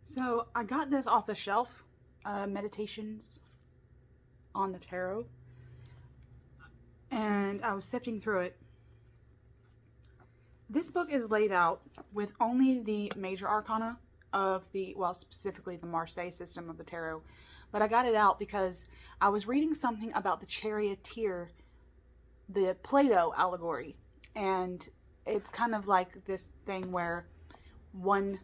So I got this off the shelf, Meditations on the Tarot, and I was sifting through it. This book is laid out with only the major arcana of the, well, specifically the Marseille system of the tarot. But I got it out because I was reading something about the Charioteer, the Plato allegory. And it's kind of like this thing where one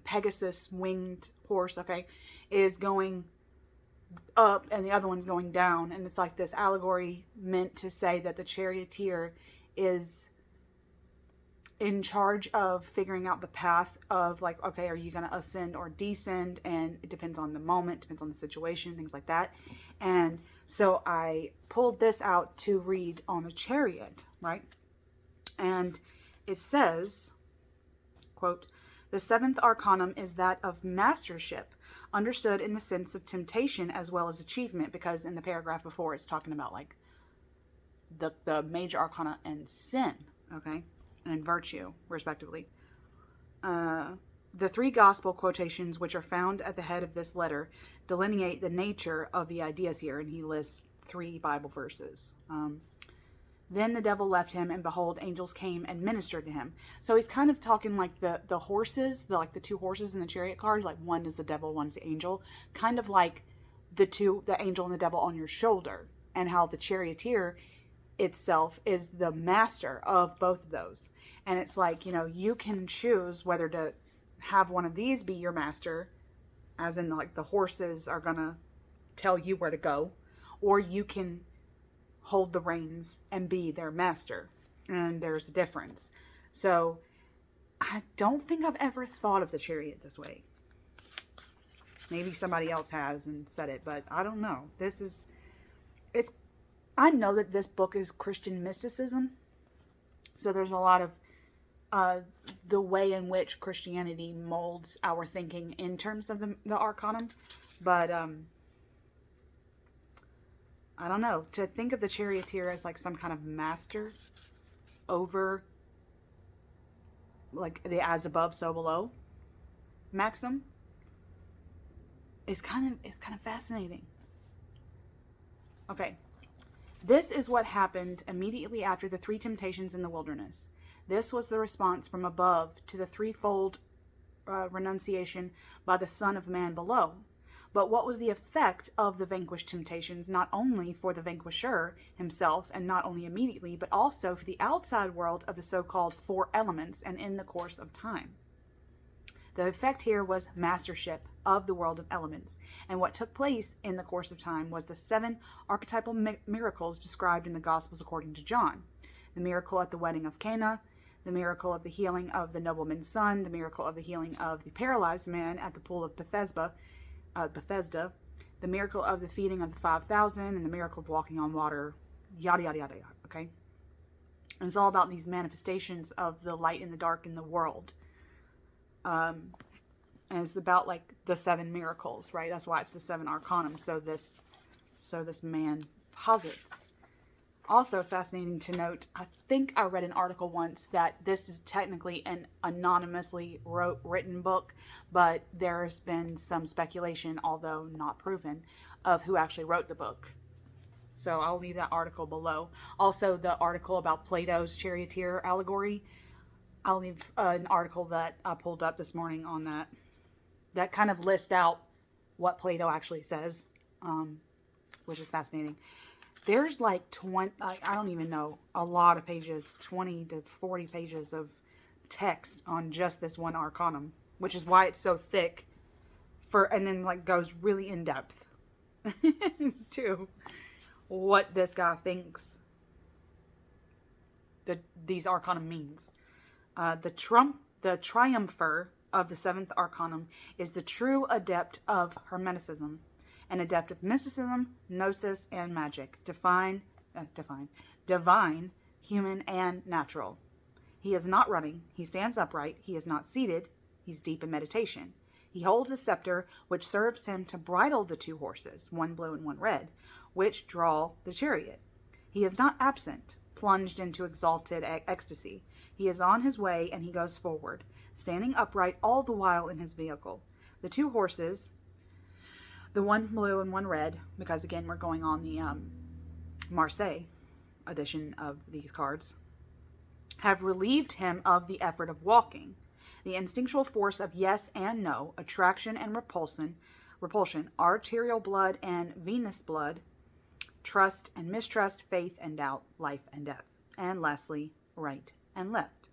Pegasus winged horse, okay, is going up and the other one's going down. And it's like this allegory meant to say that the Charioteer is in charge of figuring out the path of, like, okay, are you going to ascend or descend? And it depends on the moment, depends on the situation, things like that. And so I pulled this out to read on a chariot, right? And it says, quote, "The seventh arcanum is that of mastership, understood in the sense of temptation as well as achievement," because in the paragraph before it's talking about like the major arcana and sin, okay, and virtue, respectively. The three gospel quotations which are found at the head of this letter delineate the nature of the ideas here, and he lists 3 Bible verses. Then the devil left him, and behold, angels came and ministered to him. So he's kind of talking like the horses, like the 2 horses in the chariot card, like one is the devil, one is the angel, kind of like the angel and the devil on your shoulder, and how the charioteer itself is the master of both of those. And it's like, you know, you can choose whether to have one of these be your master, as in like the horses are gonna tell you where to go, or you can hold the reins and be their master. And there's a difference. So I don't think I've ever thought of the chariot this way. Maybe somebody else has and said it, but I don't know. I know that this book is Christian mysticism. So there's a lot of the way in which Christianity molds our thinking in terms of the arcanum. But I don't know. To think of the charioteer as like some kind of master over like the as above, so below maxim is kind of fascinating. Okay. This is what happened immediately after the 3 temptations in the wilderness. This was the response from above to the threefold renunciation by the Son of Man below. But what was the effect of the vanquished temptations, not only for the vanquisher himself, and not only immediately, but also for the outside world of the so-called 4 elements and in the course of time? The effect here was mastership of the world of elements. And what took place in the course of time was the 7 archetypal miracles described in the Gospels according to John. The miracle at the wedding of Cana, the miracle of the healing of the nobleman's son, the miracle of the healing of the paralyzed man at the pool of Bethesda, the miracle of the feeding of the 5,000, and the miracle of walking on water, yada, yada, yada, yada, okay? And it's all about these manifestations of the light and the dark in the world. And it's about like the 7 miracles, right? That's why it's the 7 arcanum. So this man posits. Also fascinating to note, I think I read an article once that this is technically an anonymously written book, but there's been some speculation, although not proven, of who actually wrote the book. So I'll leave that article below. Also, the article about Plato's Charioteer allegory, I'll leave an article that I pulled up this morning on that. That kind of lists out what Plato actually says, which is fascinating. There's like 20, I don't even know, a lot of pages, 20 to 40 pages of text on just this one arcanum, which is why it's so thick, and then like goes really in depth to what this guy thinks that these arcanum means. The triumpher of the 7th arcanum is the true adept of Hermeticism, an adept of mysticism, gnosis, and magic, divine, human, and natural. He is not running, he stands upright, he is not seated, he's deep in meditation. He holds a scepter which serves him to bridle the 2 horses, one blue and one red, which draw the chariot. He is not absent, plunged into exalted ecstasy. He is on his way, and he goes forward, standing upright all the while in his vehicle. The two horses, the one blue and one red, because again we're going on the Marseille edition of these cards, have relieved him of the effort of walking. The instinctual force of yes and no, attraction and repulsion, arterial blood and venous blood, trust and mistrust, faith and doubt, life and death, and lastly, right and left,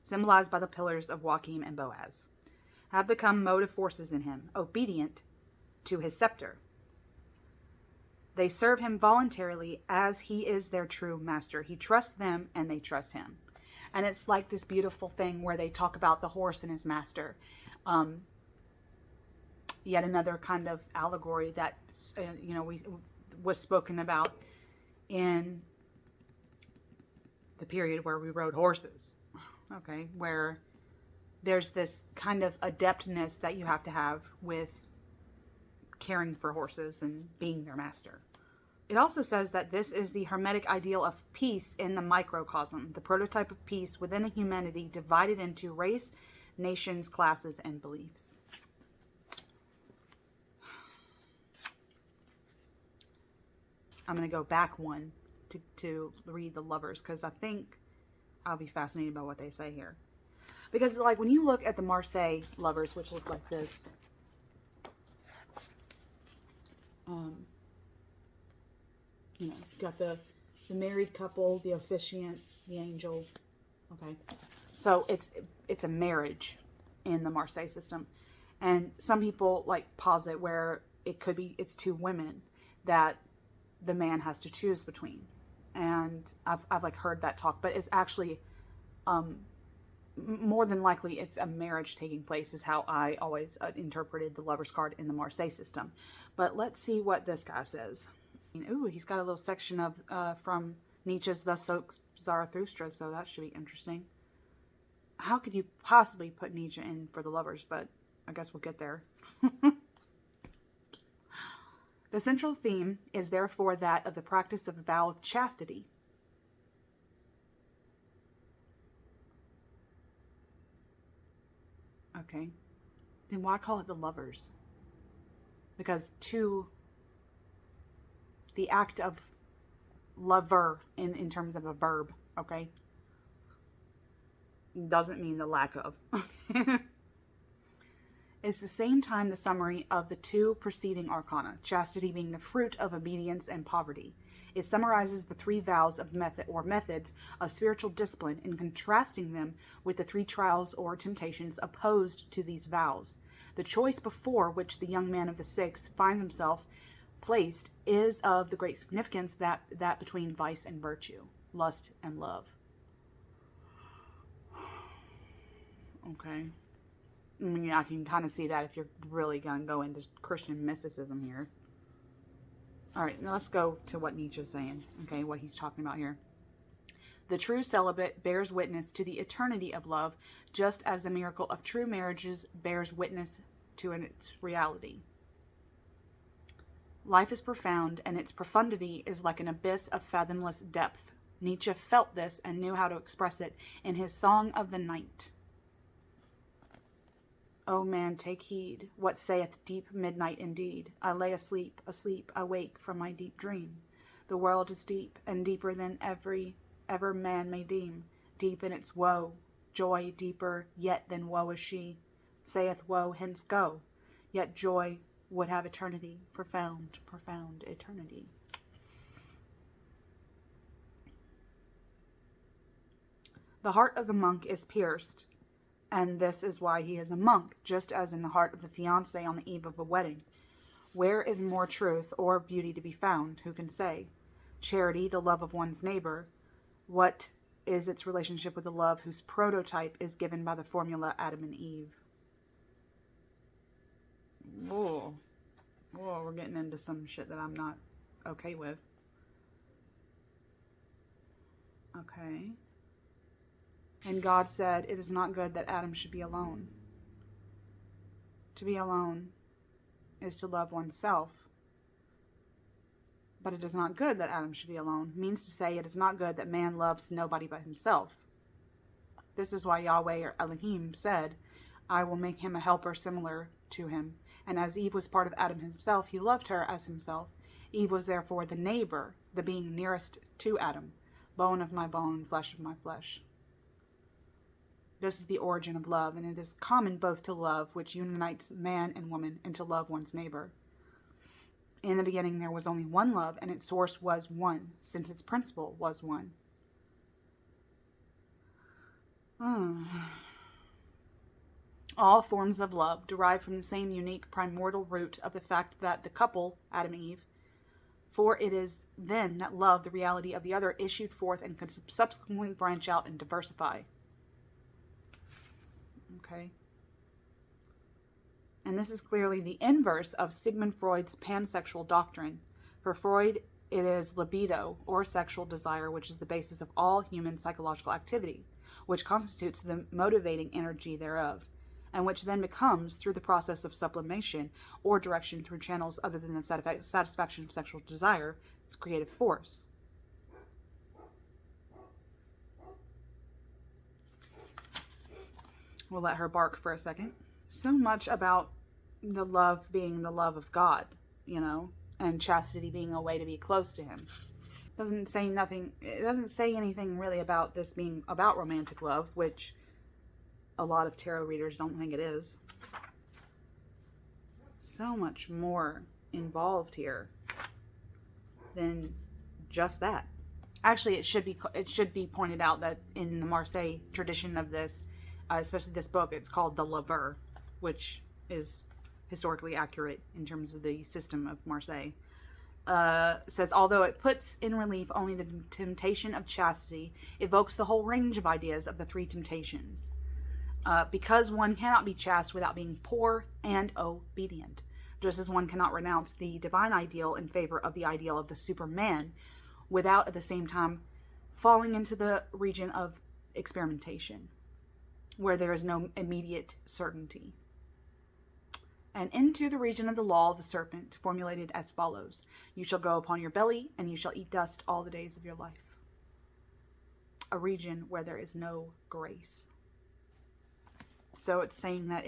symbolized by the pillars of Joachim and Boaz, have become motive forces in him, obedient to his scepter. They serve him voluntarily as he is their true master. He trusts them and they trust him. And it's like this beautiful thing where they talk about the horse and his master. Yet another kind of allegory that, was spoken about in the period where we rode horses. Okay, where there's this kind of adeptness that you have to have with caring for horses and being their master. It also says that this is the Hermetic ideal of peace in the microcosm, the prototype of peace within a humanity divided into race, nations, classes, and beliefs. I'm going to go back one to read the lovers, because I think I'll be fascinated by what they say here. Because, like, when you look at the Marseille lovers, which look like this, got the married couple, the officiant, the angel. Okay, so it's a marriage in the Marseille system, and some people like posit where it could be it's two women that the man has to choose between, and I've like heard that talk, but it's actually more than likely it's a marriage taking place is how I always interpreted the Lover's card in the Marseille system. But let's see what this guy says. Ooh, he's got a little section of from Nietzsche's Thus Spoke Zarathustra, so that should be interesting. How could you possibly put Nietzsche in for the Lovers? But I guess we'll get there. The central theme is therefore that of the practice of a vow of chastity. Okay, then why call it the Lovers? Because the act of lover in terms of a verb, okay, doesn't mean the lack of. It's the same time the summary of the two preceding arcana, chastity being the fruit of obedience and poverty. It summarizes the three vows of methods of spiritual discipline in contrasting them with the three trials or temptations opposed to these vows. The choice before which the young man of the six finds himself placed is of the great significance that between vice and virtue, lust and love. Okay. I mean, I can kind of see that if you're really going to go into Christian mysticism here. All right, now let's go to what Nietzsche's saying, okay, what he's talking about here. The true celibate bears witness to the eternity of love, just as the miracle of true marriages bears witness to its reality. Life is profound, and its profundity is like an abyss of fathomless depth. Nietzsche felt this and knew how to express it in his Song of the Night. O man, take heed, what saith deep midnight indeed? I lay asleep, I wake from my deep dream. The world is deep, and deeper than ever man may deem. Deep in its woe, joy deeper yet than woe is she. Saith woe, hence go, yet joy would have eternity, profound, profound eternity. The heart of the monk is pierced, and this is why he is a monk, just as in the heart of the fiancé on the eve of a wedding. Where is more truth or beauty to be found? Who can say? Charity, the love of one's neighbor, what is its relationship with the love whose prototype is given by the formula Adam and Eve? Whoa, we're getting into some shit that I'm not okay with. Okay. And God said, it is not good that Adam should be alone. To be alone is to love oneself. But it is not good that Adam should be alone. Means to say, it is not good that man loves nobody but himself. This is why Yahweh or Elohim said, I will make him a helper similar to him. And as Eve was part of Adam himself, he loved her as himself. Eve was therefore the neighbor, the being nearest to Adam, bone of my bone, flesh of my flesh. This is the origin of love, and it is common both to love, which unites man and woman, and to love one's neighbor. In the beginning there was only one love, and its source was one, since its principle was one. All forms of love derive from the same unique primordial root of the fact that the couple, Adam and Eve, for it is then that love, the reality of the other, issued forth and could subsequently branch out and diversify. Okay. And this is clearly the inverse of Sigmund Freud's pansexual doctrine. For Freud, it is libido, or sexual desire, which is the basis of all human psychological activity, which constitutes the motivating energy thereof, and which then becomes, through the process of sublimation or direction through channels other than the satisfaction of sexual desire, its creative force. We'll let her bark for a second. So much about the love being the love of God, and chastity being a way to be close to him. It doesn't say anything really about this being about romantic love, which a lot of tarot readers don't think it is. So much more involved here than just that. Actually, it should be pointed out that in the Marseille tradition of this, especially this book, it's called The Lover, which is historically accurate in terms of the system of Marseille. Says, although it puts in relief only the temptation of chastity, evokes the whole range of ideas of the three temptations. Because one cannot be chaste without being poor and obedient, just as one cannot renounce the divine ideal in favor of the ideal of the Superman without at the same time falling into the region of experimentation, where there is no immediate certainty, and into the region of the law of the serpent, formulated as follows: you shall go upon your belly, and you shall eat dust all the days of your life. A region where there is no grace. So it's saying that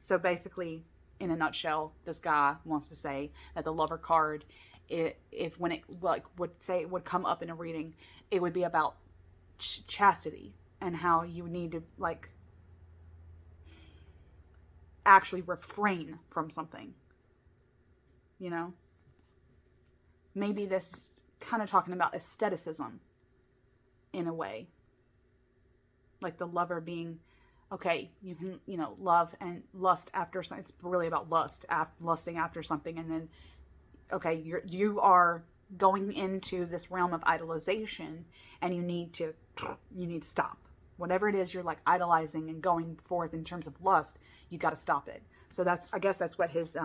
so basically, in a nutshell, this guy wants to say that the Lover card, when it would come up in a reading, it would be about chastity and how you need to actually refrain from something. Maybe this is kind of talking about aestheticism in a way, like the lover being, okay, you can, love and lust after something. It's really about lusting after something. And then, okay, you are going into this realm of idolization, and you need to stop. Whatever it is you're idolizing and going forth in terms of lust, you got to stop it. So I guess that's what his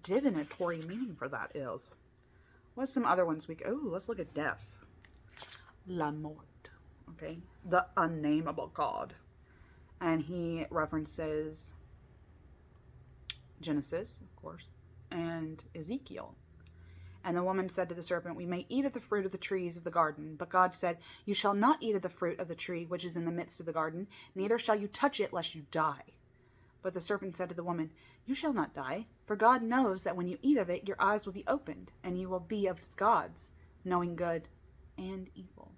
divinatory meaning for that is. What's some other ones let's look at death. La Mort. Okay. The unnameable God. And he references Genesis, of course, and Ezekiel. And the woman said to the serpent, we may eat of the fruit of the trees of the garden. But God said, you shall not eat of the fruit of the tree which is in the midst of the garden, neither shall you touch it, lest you die. But the serpent said to the woman, you shall not die, for God knows that when you eat of it, your eyes will be opened, and you will be of gods, knowing good and evil.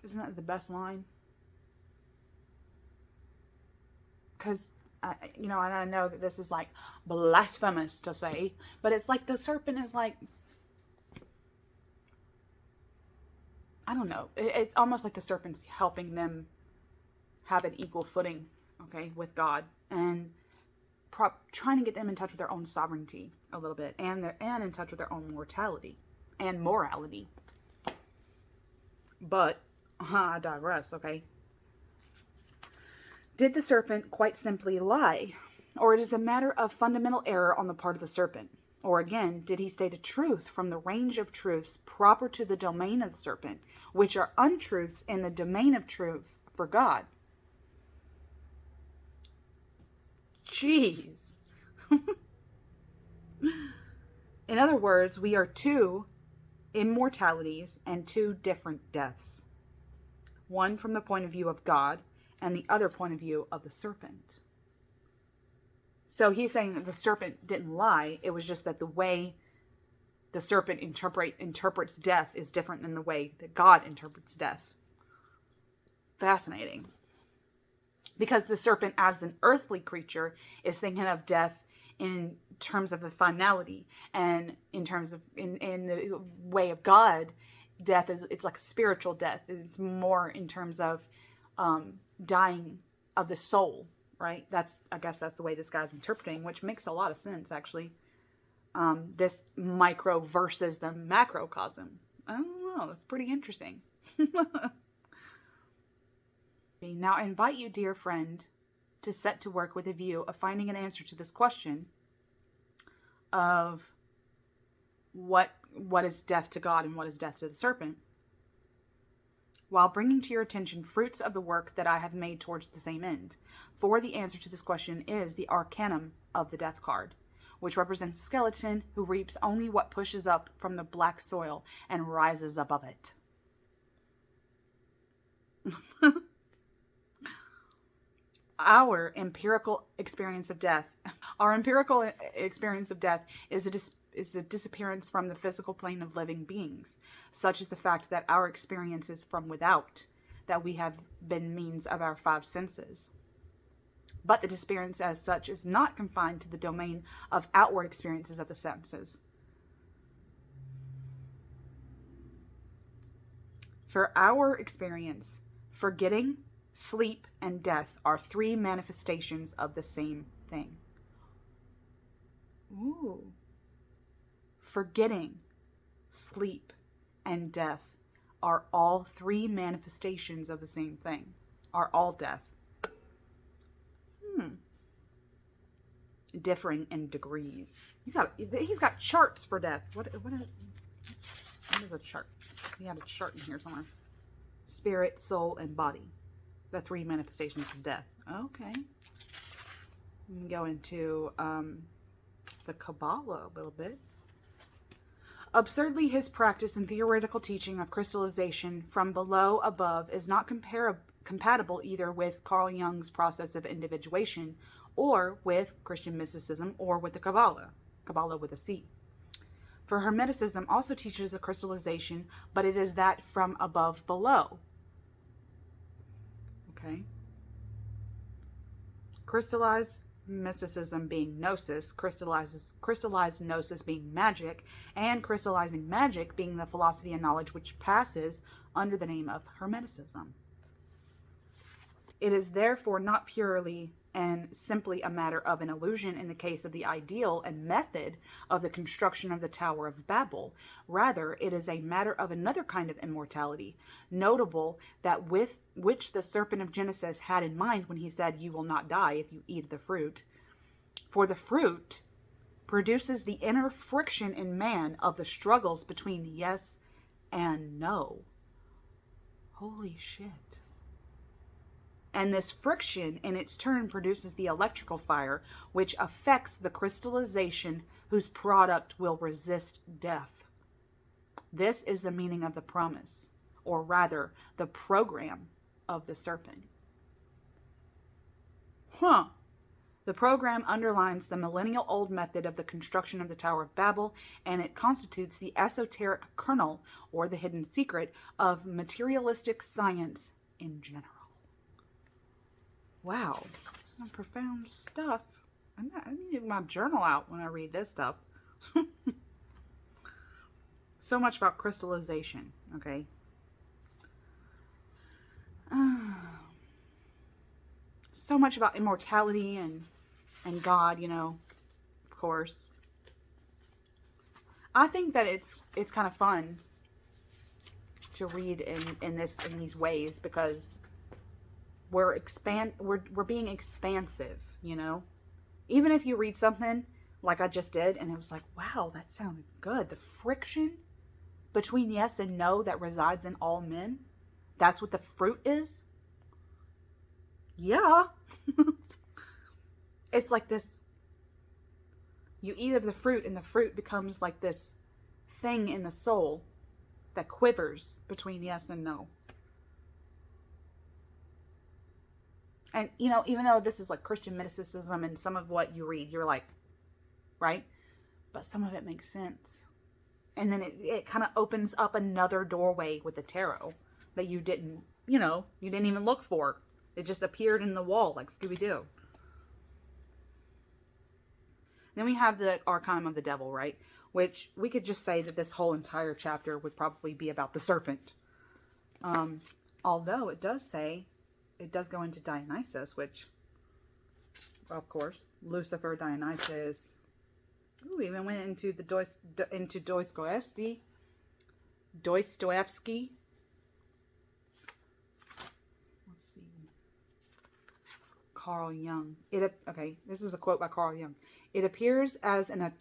Isn't that the best line? Because, and I know that this is blasphemous to say, but it's the serpent is I don't know. It's almost like the serpent's helping them have an equal footing, okay, with God, and trying to get them in touch with their own sovereignty a little bit, and in touch with their own mortality and morality. But I digress, okay? Did the serpent quite simply lie? Or it is a matter of fundamental error on the part of the serpent? Or again, did he state a truth from the range of truths proper to the domain of the serpent, which are untruths in the domain of truths for God? Jeez. In other words, we are two immortalities and two different deaths. One from the point of view of God, and the other point of view of the serpent. So he's saying that the serpent didn't lie. It was just that the way the serpent interprets death is different than the way that God interprets death. Fascinating. Because the serpent, as an earthly creature, is thinking of death in terms of the finality, and in terms of in the way of God, death it's like a spiritual death. It's more in terms of dying of the soul, right? I guess that's the way this guy's interpreting, which makes a lot of sense, actually. This micro versus the macrocosm. I don't know. That's pretty interesting. Now, I invite you, dear friend, to set to work with a view of finding an answer to this question of what is death to God and what is death to the serpent, while bringing to your attention fruits of the work that I have made towards the same end. For the answer to this question is the arcanum of the death card, which represents a skeleton who reaps only what pushes up from the black soil and rises above it. Our empirical experience of death is the disappearance from the physical plane of living beings. Such is the fact that our experience is from without, that we have been means of our five senses. But the disappearance as such is not confined to the domain of outward experiences of the senses. For our experience, forgetting, sleep, and death are three manifestations of the same thing. Ooh. Forgetting, sleep, and death are all three manifestations of the same thing. Are all death. Differing in degrees. He's got charts for death. What is a chart? He had a chart in here somewhere. Spirit, soul, and body. The three manifestations of death. Okay. We can go into the Kabbalah a little bit. Absurdly, his practice and theoretical teaching of crystallization from below above is not compatible either with Carl Jung's process of individuation, or with Christian mysticism, or with the Kabbalah with a C. For Hermeticism also teaches a crystallization, but it is that from above below. Okay. Crystallized mysticism being gnosis, crystallized gnosis being magic, and crystallizing magic being the philosophy and knowledge which passes under the name of Hermeticism. It is therefore not purely and simply a matter of an illusion in the case of the ideal and method of the construction of the Tower of Babel. Rather, it is a matter of another kind of immortality, notable that with which the serpent of Genesis had in mind when he said, "You will not die if you eat the fruit." For the fruit produces the inner friction in man of the struggles between yes and no. Holy shit. And this friction in its turn produces the electrical fire, which affects the crystallization whose product will resist death. This is the meaning of the promise, or rather, the program of the serpent. The program underlines the millennial-old method of the construction of the Tower of Babel, and it constitutes the esoteric kernel, or the hidden secret, of materialistic science in general. Wow, some profound stuff. I need to get my journal out when I read this stuff. So much about crystallization, okay? So much about immortality and God, you know, of course. I think that it's kind of fun to read in these ways, because we're being expansive, you know? Even if you read something like I just did and it was like, wow, that sounded good. The friction between yes and no that resides in all men, that's what the fruit is? Yeah. It's like this, you eat of the fruit and the fruit becomes like this thing in the soul that quivers between yes and no. And, you know, even though this is like Christian mysticism and some of what you read, you're like, right? But some of it makes sense. And then it kind of opens up another doorway with the tarot that you didn't, you know, you didn't even look for. It just appeared in the wall like Scooby-Doo. Then we have the arcana of the devil, right? Which we could just say that this whole entire chapter would probably be about the serpent. Although it does say, it does go into Dionysus, which, of course, Lucifer, Dionysus. Ooh, even went into the Dostoevsky. Dostoevsky. Let's see. Carl Jung. Okay, this is a quote by Carl Jung. It appears as an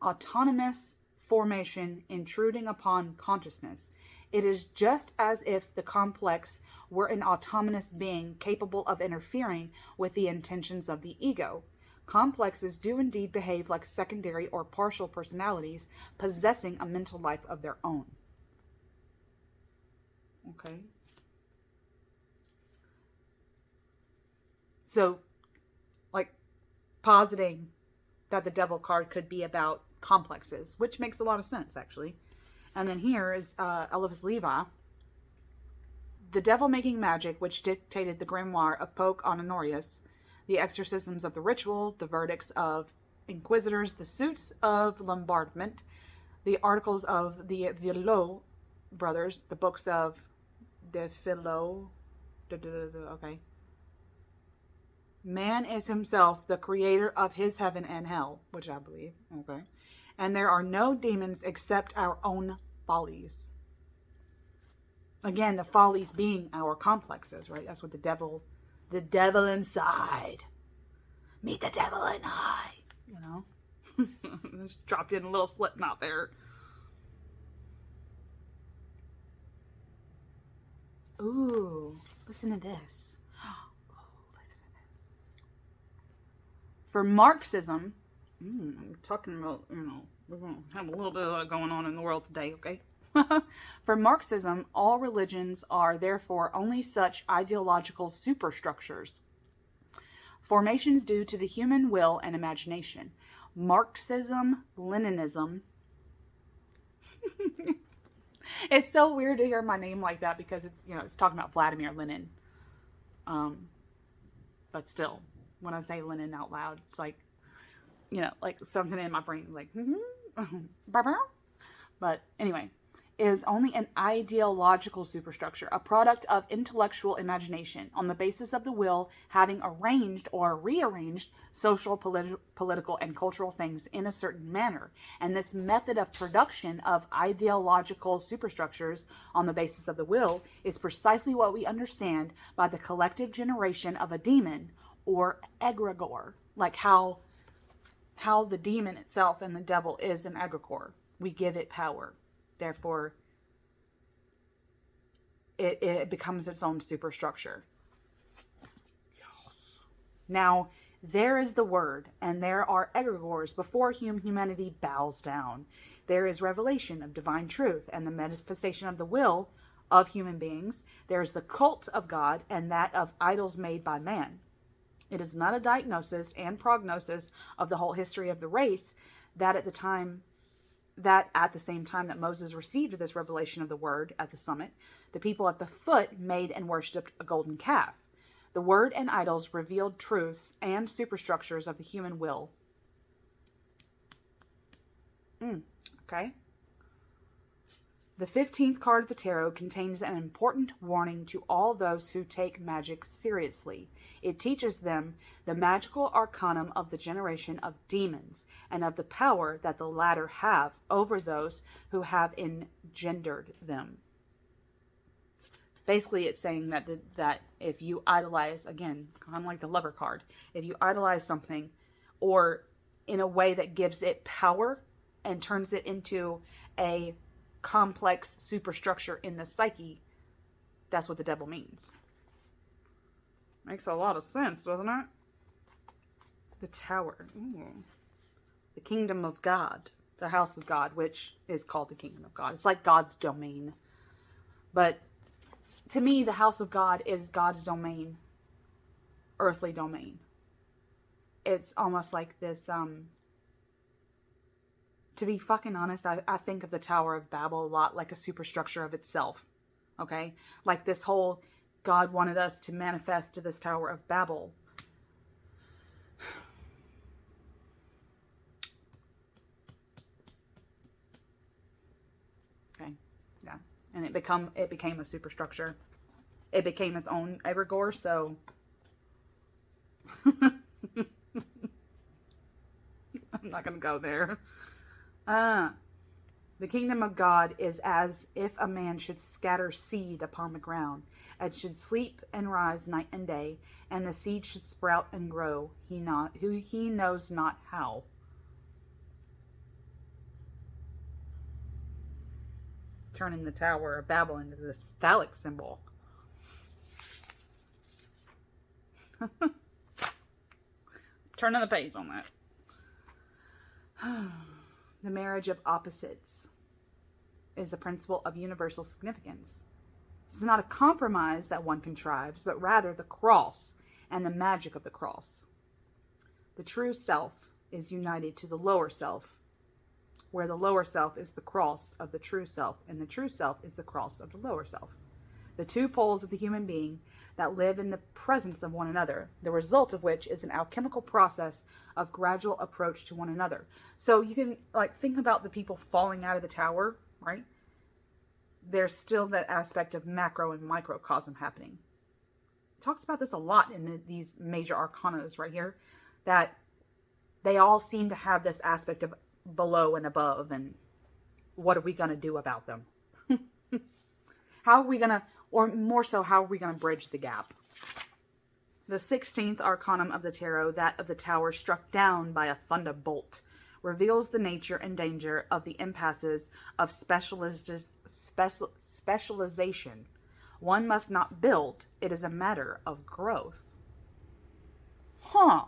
autonomous formation intruding upon consciousness. It is just as if the complex were an autonomous being capable of interfering with the intentions of the ego. Complexes do indeed behave like secondary or partial personalities possessing a mental life of their own. Okay. So, like, positing that the devil card could be about complexes, which makes a lot of sense, actually. And then here is Eliphas Levi. The devil making magic, which dictated the grimoire of Pope Honorius, the exorcisms of the ritual, the verdicts of inquisitors, the suits of lombardment, the articles of the Villot brothers, the books of de Philo. Okay. Man is himself the creator of his heaven and hell, which I believe. Okay. And there are no demons except our own follies. Again, the follies being our complexes, right? That's what the devil inside. Meet the devil and I, you know? Just dropped in a little Slipknot there. Ooh, listen to this. Listen to this. For Marxism, I'm talking about, you know, we're going to have a little bit of that going on in the world today, okay? For Marxism, all religions are therefore only such ideological superstructures, formations due to the human will and imagination. Marxism, Leninism. It's so weird to hear my name like that because it's, you know, it's talking about Vladimir Lenin. But still, when I say Lenin out loud, it's like, you know, like something in my brain, like, but anyway, is only an ideological superstructure, a product of intellectual imagination on the basis of the will having arranged or rearranged social, political, and cultural things in a certain manner. And this method of production of ideological superstructures on the basis of the will is precisely what we understand by the collective generation of a demon or egregore, like how the demon itself and the devil is an egregore. We give it power. Therefore, it becomes its own superstructure. Yes. Now, there is the word, and there are egregores before whom humanity bows down. There is revelation of divine truth and the manifestation of the will of human beings. There is the cult of God and that of idols made by man. It is not a diagnosis and prognosis of the whole history of the race that at the same time that Moses received this revelation of the word at the summit, the people at the foot made and worshipped a golden calf. The word and idols revealed truths and superstructures of the human will. Okay. The 15th card of the tarot contains an important warning to all those who take magic seriously. It teaches them the magical arcanum of the generation of demons and of the power that the latter have over those who have engendered them. Basically, it's saying that if you idolize, again, kind of like the lover card, if you idolize something or in a way that gives it power and turns it into a complex superstructure in the psyche, that's what the devil means. Makes a lot of sense, doesn't it? The tower. Ooh. The kingdom of God. The house of God, which is called the kingdom of God. It's like God's domain. But to me, the house of God is God's domain, earthly domain. It's almost like this, to be fucking honest, I think of the Tower of Babel a lot like a superstructure of itself. Okay? Like this whole, God wanted us to manifest to this Tower of Babel. Okay? Yeah. And it became a superstructure. It became its own egregore, so I'm not going to go there. The kingdom of God is as if a man should scatter seed upon the ground, and should sleep and rise night and day, and the seed should sprout and grow, he knows not how. Turning the Tower of Babel into this phallic symbol. Turning the page on that. The marriage of opposites is a principle of universal significance. This is not a compromise that one contrives, but rather the cross and the magic of the cross. The true self is united to the lower self, where the lower self is the cross of the true self, and the true self is the cross of the lower self. The two poles of the human being that live in the presence of one another, the result of which is an alchemical process of gradual approach to one another. So you can think about the people falling out of the tower, right? There's still that aspect of macro and microcosm happening. It talks about this a lot in these major arcanas right here, that they all seem to have this aspect of below and above, and what are we going to do about them? How are we going to, or more so, how are we going to bridge the gap? The 16th arcanum of the tarot, that of the tower struck down by a thunderbolt, reveals the nature and danger of the impasses of specialization. One must not build. It is a matter of growth. Huh.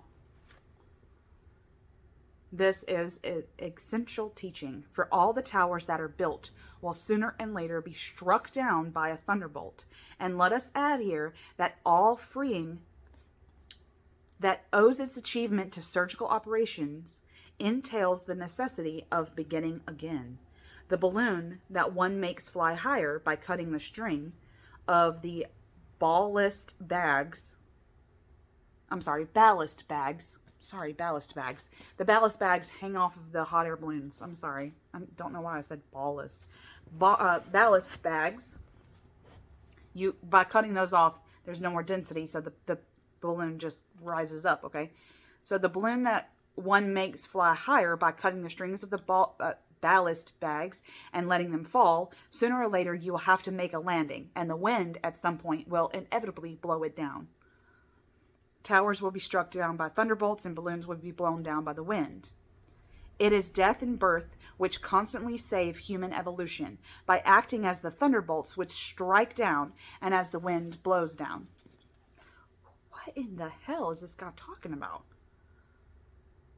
This is an essential teaching, for all the towers that are built will sooner and later be struck down by a thunderbolt. And let us add here that all freeing that owes its achievement to surgical operations entails the necessity of beginning again. The balloon that one makes fly higher by cutting the string of the ballast bags. Ballast bags. The ballast bags hang off of the hot air balloons. I'm sorry. I don't know why I said ballast. Ballast bags. By cutting those off, there's no more density, so the balloon just rises up, okay? So the balloon that one makes fly higher by cutting the strings of the ballast bags and letting them fall, sooner or later you will have to make a landing, and the wind at some point will inevitably blow it down. Towers will be struck down by thunderbolts, and balloons will be blown down by the wind. It is death and birth which constantly save human evolution, by acting as the thunderbolts which strike down and as the wind blows down. What in the hell is this guy talking about?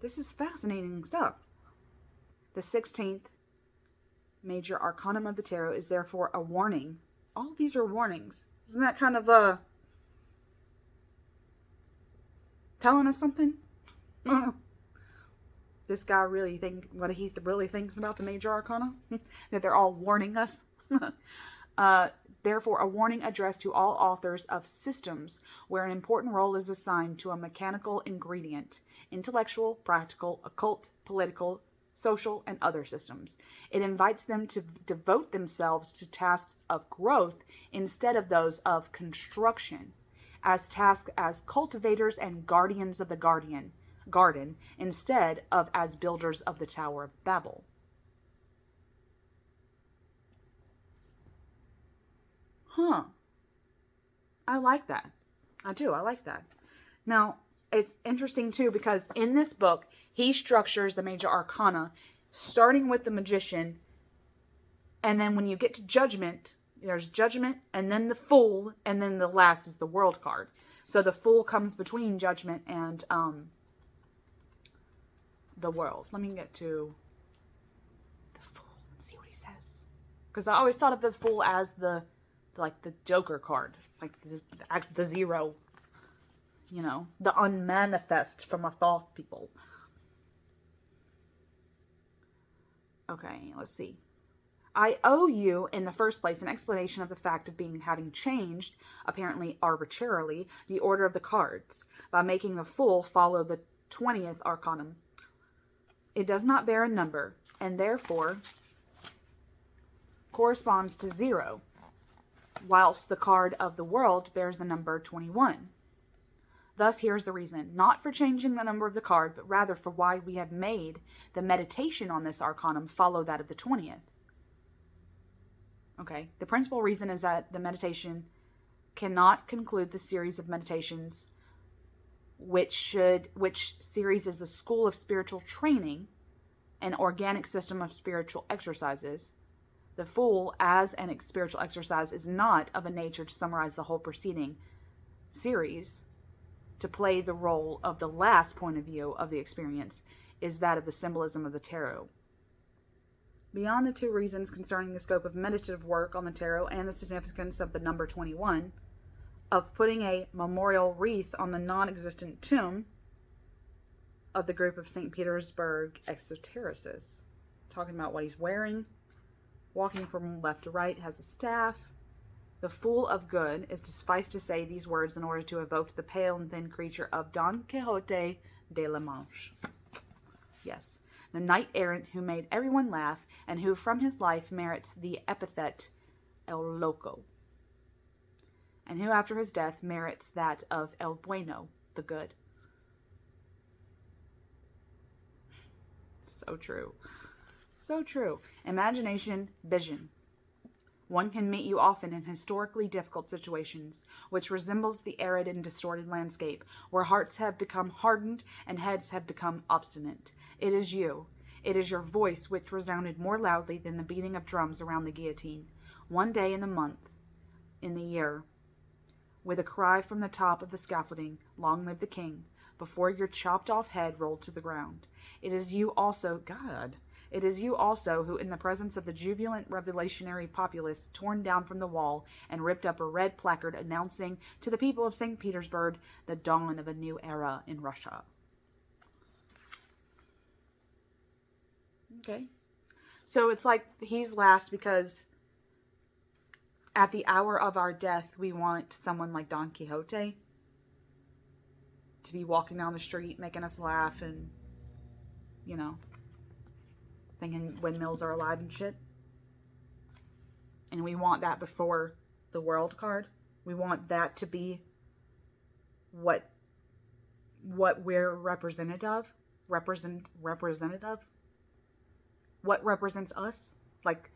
This is fascinating stuff. The 16th major arcanum of the tarot is therefore a warning. All of these are warnings. Isn't that kind of telling us something? This guy really what he really thinks about the major arcana? That they're all warning us? Therefore, a warning addressed to all authors of systems where an important role is assigned to a mechanical ingredient: intellectual, practical, occult, political, social, and other systems. It invites them to devote themselves to tasks of growth instead of those of construction, as tasks as cultivators and guardians of the garden instead of as builders of the Tower of Babel. Huh. I like that. I do. I like that. Now, it's interesting too, because in this book, he structures the major arcana starting with the magician, and then when you get to judgment, there's judgment, and then the fool, and then the last is the world card. So the fool comes between judgment and the world. Let me get to the fool and see what he says. Because I always thought of the fool as the like the Joker card, like the zero, you know, the unmanifest from a thought people. Okay, let's see. I owe you, in the first place, an explanation of the fact of having changed, apparently arbitrarily, the order of the cards, by making the Fool follow the 20th arcanum. It does not bear a number, and therefore corresponds to 0, whilst the card of the World bears the number 21. Thus, here's the reason, not for changing the number of the card, but rather for why we have made the meditation on this arcanum follow that of the 20th. Okay, the principal reason is that the meditation cannot conclude the series of meditations, which series is a school of spiritual training, an organic system of spiritual exercises. The Fool, as an spiritual exercise, is not of a nature to summarize the whole preceding series. To play the role of the last point of view of the experience is that of the symbolism of the tarot. Beyond the two reasons concerning the scope of meditative work on the tarot and the significance of the number 21, of putting a memorial wreath on the non-existent tomb of the group of St. Petersburg exotericists, talking about what he's wearing, walking from left to right, has a staff. The Fool of Good is to suffice to say these words in order to evoke the pale and thin creature of Don Quixote de la Manche. Yes, the knight-errant who made everyone laugh and who from his life merits the epithet El Loco, and who after his death merits that of El Bueno, the good. So true. So true. Imagination, vision. One can meet you often in historically difficult situations, which resembles the arid and distorted landscape, where hearts have become hardened and heads have become obstinate. It is you. It is your voice which resounded more loudly than the beating of drums around the guillotine. One day in the month, in the year, with a cry from the top of the scaffolding, "Long live the king," before your chopped off head rolled to the ground. It is you also, God, it is you also who, in the presence of the jubilant revolutionary populace, torn down from the wall and ripped up a red placard announcing to the people of St. Petersburg the dawn of a new era in Russia. Okay. So it's like he's last because at the hour of our death, we want someone like Don Quixote to be walking down the street, making us laugh and, you know, thinking windmills are alive and shit. And we want that before the World card. We want that to be what we're representative. What represents us. Like,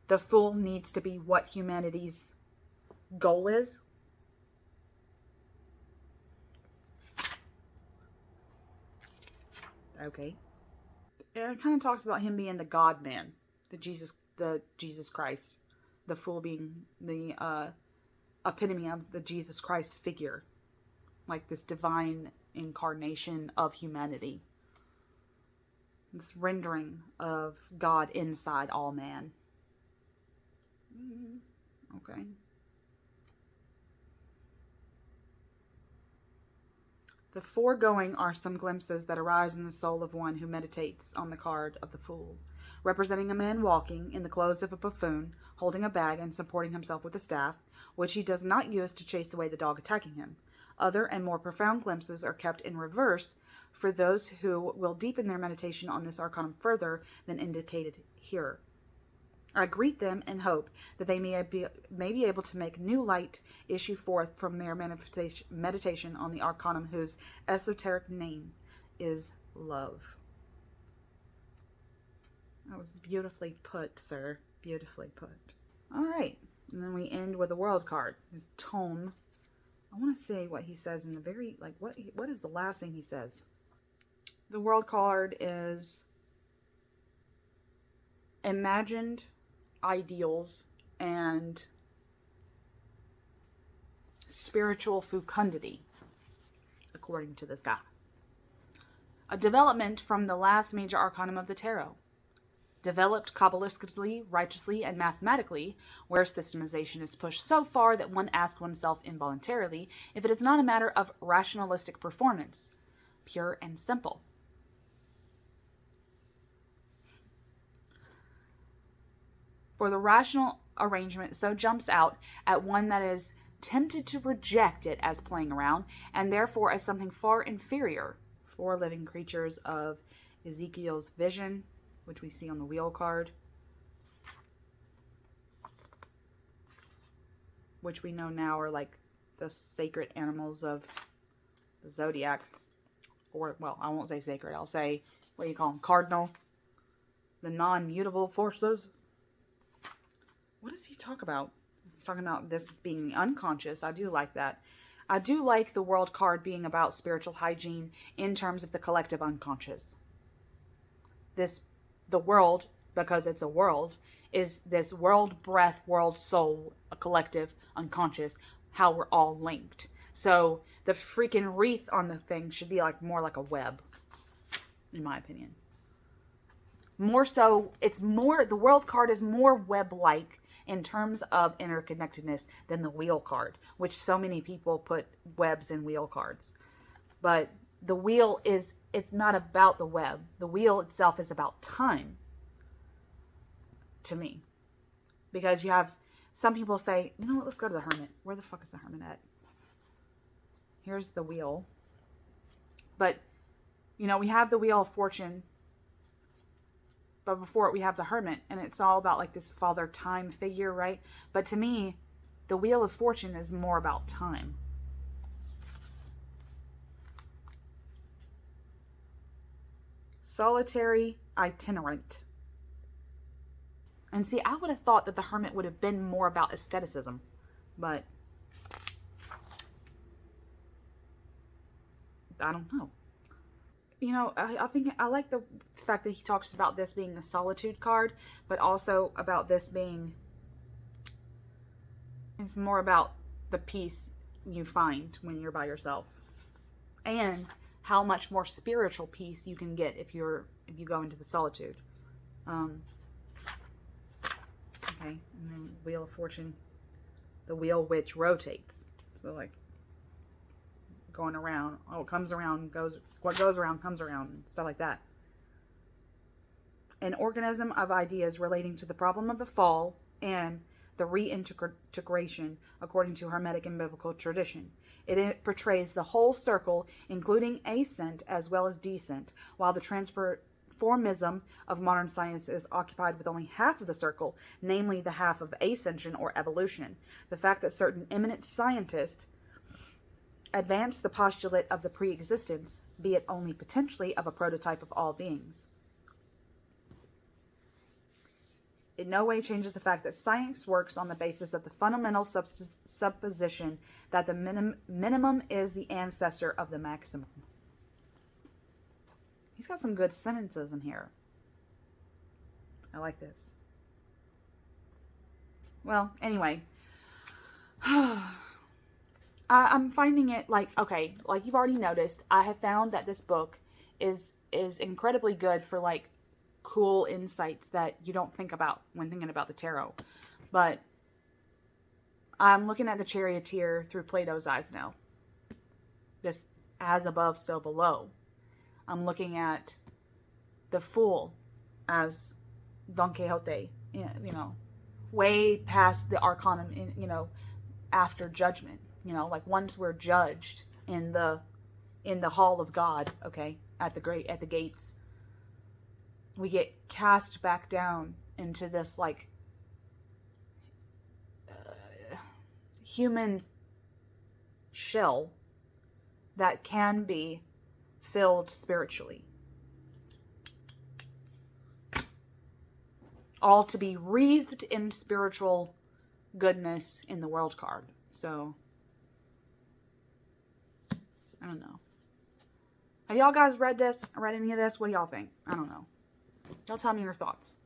the Fool needs to be what humanity's goal is. Okay. It kind of talks about him being the God-man, the Jesus Christ, the Fool being the epitome of the Jesus Christ figure, like this divine incarnation of humanity, this rendering of God inside all man. Okay. The foregoing are some glimpses that arise in the soul of one who meditates on the card of the Fool, representing a man walking in the clothes of a buffoon, holding a bag and supporting himself with a staff, which he does not use to chase away the dog attacking him. Other and more profound glimpses are kept in reverse for those who will deepen their meditation on this arcanum further than indicated here. I greet them and hope that they may be able to make new light issue forth from their meditation on the arcanum whose esoteric name is love. That was beautifully put, sir. Beautifully put. All right. And then we end with a world card. His tome. I want to say what he says in the very, like, what is the last thing he says? The world card is imagined ideals and spiritual fecundity, according to this guy. A development from the last major arcanum of the tarot. developed Kabbalistically, righteously, and mathematically, where systemization is pushed so far that one asks oneself involuntarily if it is not a matter of rationalistic performance, pure and simple. For the rational arrangement so jumps out at one that is tempted to reject it as playing around, and therefore as something far inferior. 4 living creatures of Ezekiel's vision, which we see on the wheel card, which we know now are like the sacred animals of the zodiac. Or, well, I won't say sacred, I'll say, what do you call them? Cardinal. The non-mutable forces. What does he talk about? He's talking about this being the unconscious. I do like that. I do like the world card being about spiritual hygiene in terms of the collective unconscious. The world, because it's a world, is this world breath, world soul, a collective unconscious, how we're all linked. So the freaking wreath on the thing should be like more like a web, in my opinion. More so, the world card is more web-like in terms of interconnectedness than the wheel card, which so many people put webs in wheel cards. But the wheel it's not about the web. The wheel itself is about time, to me. Because you have, some people say, you know what, let's go to the Hermit. Where the fuck is the Hermit at? Here's the wheel. But, we have the Wheel of Fortune. But before it, we have the Hermit, and it's all about like this father time figure, right? But to me, the Wheel of Fortune is more about time. Solitary itinerant. And see, I would have thought that the Hermit would have been more about aestheticism, but I don't know. I think I like the fact that he talks about this being the solitude card, but also about this being, it's more about the peace you find when you're by yourself, and how much more spiritual peace you can get if you go into the solitude. Okay, and then Wheel of Fortune, the wheel which rotates. So like, going around, it comes around, what goes around comes around, and stuff like that. An organism of ideas relating to the problem of the fall and the reintegration according to Hermetic and biblical tradition. It portrays the whole circle, including ascent as well as descent, while the transformism of modern science is occupied with only half of the circle, namely the half of ascension or evolution. The fact that certain eminent scientists advance the postulate of the pre-existence, be it only potentially, of a prototype of all beings. In no way changes the fact that science works on the basis of the fundamental supposition that the minimum is the ancestor of the maximum. He's got some good sentences in here. I like this. Well, anyway. I'm finding it like, okay, like you've already noticed, I have found that this book is incredibly good for like cool insights that you don't think about when thinking about the tarot. But I'm looking at the Charioteer through Plato's eyes now. This as above, so below. I'm looking at the Fool as Don Quixote, way past the arcana, after judgment. Like once we're judged in the hall of God, okay, at the gates, we get cast back down into this like human shell that can be filled spiritually, all to be wreathed in spiritual goodness in the world card. So I don't know. Have y'all guys read this? Read any of this? What do y'all think? I don't know. Y'all tell me your thoughts.